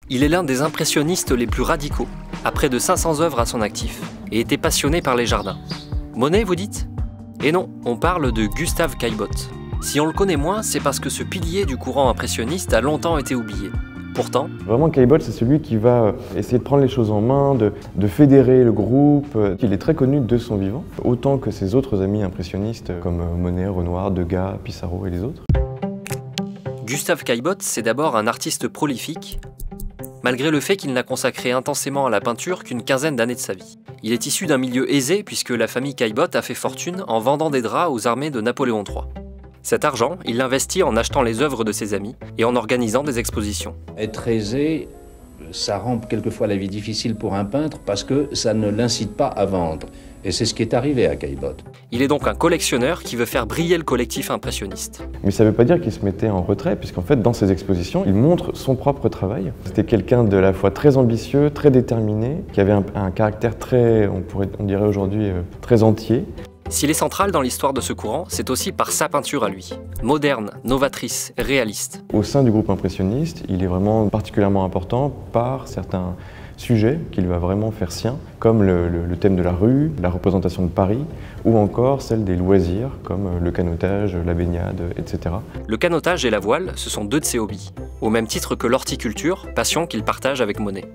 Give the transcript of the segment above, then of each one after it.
Il est l'un des impressionnistes les plus radicaux, à près de 500 œuvres à son actif, et était passionné par les jardins. Monet, vous dites? Et non, on parle de Gustave Caillebotte. Si on le connaît moins, c'est parce que ce pilier du courant impressionniste a longtemps été oublié. Pourtant, vraiment, Caillebotte, c'est celui qui va essayer de prendre les choses en main, de fédérer le groupe. Il est très connu de son vivant, autant que ses autres amis impressionnistes comme Monet, Renoir, Degas, Pissarro et les autres. Gustave Caillebotte, c'est d'abord un artiste prolifique, malgré le fait qu'il n'a consacré intensément à la peinture qu'une quinzaine d'années de sa vie. Il est issu d'un milieu aisé puisque la famille Caillebotte a fait fortune en vendant des draps aux armées de Napoléon III. Cet argent, il l'investit en achetant les œuvres de ses amis et en organisant des expositions. Être aisé, ça rend quelquefois la vie difficile pour un peintre parce que ça ne l'incite pas à vendre. Et c'est ce qui est arrivé à Caillebotte. Il est donc un collectionneur qui veut faire briller le collectif impressionniste. Mais ça ne veut pas dire qu'il se mettait en retrait, puisqu'en fait, dans ses expositions, il montre son propre travail. C'était quelqu'un de la fois très ambitieux, très déterminé, qui avait un caractère très, on dirait aujourd'hui, très entier. S'il est central dans l'histoire de ce courant, c'est aussi par sa peinture à lui. Moderne, novatrice, réaliste. Au sein du groupe impressionniste, il est vraiment particulièrement important par certains sujets qu'il va vraiment faire sien, comme le thème de la rue, la représentation de Paris, ou encore celle des loisirs, comme le canotage, la baignade, etc. Le canotage et la voile, ce sont deux de ses hobbies, au même titre que l'horticulture, passion qu'il partage avec Monet.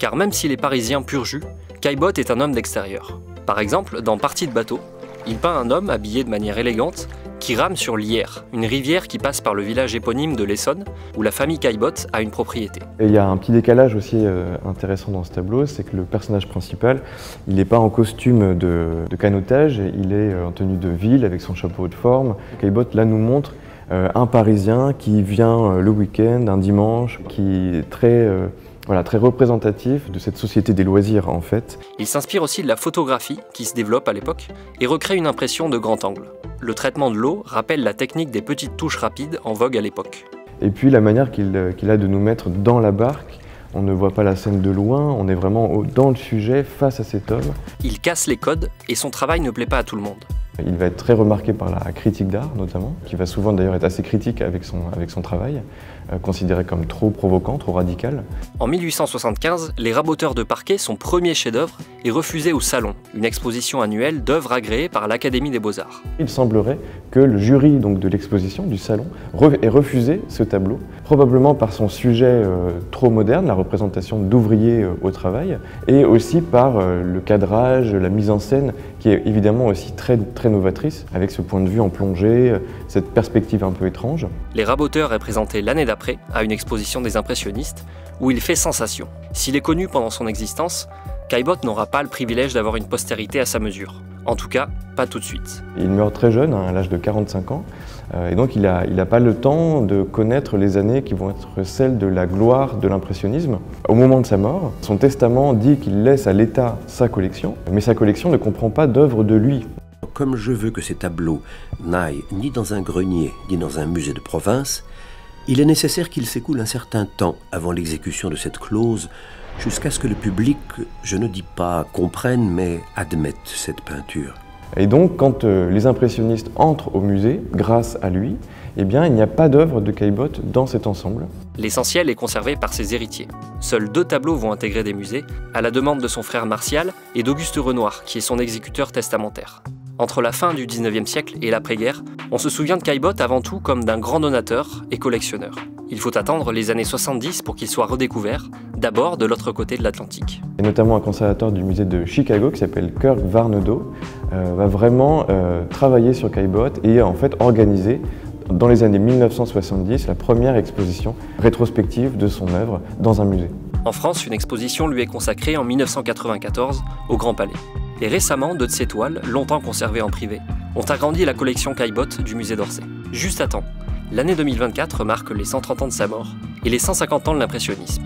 Car même s'il est parisien pur jus, Caillebotte est un homme d'extérieur. Par exemple, dans Partie de bateau, il peint un homme habillé de manière élégante qui rame sur l'Yerre, une rivière qui passe par le village éponyme de l'Essonne, où la famille Caillebotte a une propriété. Et il y a un petit décalage aussi intéressant dans ce tableau, c'est que le personnage principal, il n'est pas en costume de canotage, il est en tenue de ville avec son chapeau de forme. Caillebotte là nous montre un Parisien qui vient le week-end, un dimanche, qui est très représentatif de cette société des loisirs en fait. Il s'inspire aussi de la photographie qui se développe à l'époque et recrée une impression de grand angle. Le traitement de l'eau rappelle la technique des petites touches rapides en vogue à l'époque. Et puis la manière qu'il a de nous mettre dans la barque, on ne voit pas la scène de loin, on est vraiment dans le sujet face à cet homme. Il casse les codes et son travail ne plaît pas à tout le monde. Il va être très remarqué par la critique d'art notamment, qui va souvent d'ailleurs être assez critique avec son travail, considéré comme trop provocant, trop radical. En 1875, Les Raboteurs de Parquet, son premier chef-d'œuvre, est refusé au Salon, une exposition annuelle d'œuvres agréées par l'Académie des Beaux-Arts. Il semblerait que le jury donc, de l'exposition du Salon ait refusé ce tableau, probablement par son sujet trop moderne, la représentation d'ouvriers au travail, et aussi par le cadrage, la mise en scène, qui est évidemment aussi très novatrice, avec ce point de vue en plongée, cette perspective un peu étrange. Les Raboteurs est présenté l'année d'après à une exposition des impressionnistes où il fait sensation. S'il est connu pendant son existence, Caillebotte n'aura pas le privilège d'avoir une postérité à sa mesure. En tout cas, pas tout de suite. Il meurt très jeune, à l'âge de 45 ans, et donc il n'a pas le temps de connaître les années qui vont être celles de la gloire de l'impressionnisme. Au moment de sa mort, son testament dit qu'il laisse à l'État sa collection, mais sa collection ne comprend pas d'œuvres de lui. Comme je veux que ces tableaux n'aillent ni dans un grenier, ni dans un musée de province, il est nécessaire qu'il s'écoule un certain temps avant l'exécution de cette clause, jusqu'à ce que le public, je ne dis pas comprenne, mais admette cette peinture. Et donc, quand les impressionnistes entrent au musée, grâce à lui, eh bien, il n'y a pas d'œuvre de Caillebotte dans cet ensemble. L'essentiel est conservé par ses héritiers. Seuls 2 tableaux vont intégrer des musées, à la demande de son frère Martial et d'Auguste Renoir, qui est son exécuteur testamentaire. Entre la fin du 19e siècle et l'après-guerre, on se souvient de Caillebotte avant tout comme d'un grand donateur et collectionneur. Il faut attendre les années 70 pour qu'il soit redécouvert, d'abord de l'autre côté de l'Atlantique. Et notamment un conservateur du musée de Chicago qui s'appelle Kirk Varnedoe va vraiment travailler sur Caillebotte et en fait organiser dans les années 1970 la première exposition rétrospective de son œuvre dans un musée. En France, une exposition lui est consacrée en 1994 au Grand Palais. Et récemment, 2 de ses toiles, longtemps conservées en privé, ont agrandi la collection Caillebotte du musée d'Orsay. Juste à temps, l'année 2024 marque les 130 ans de sa mort et les 150 ans de l'impressionnisme.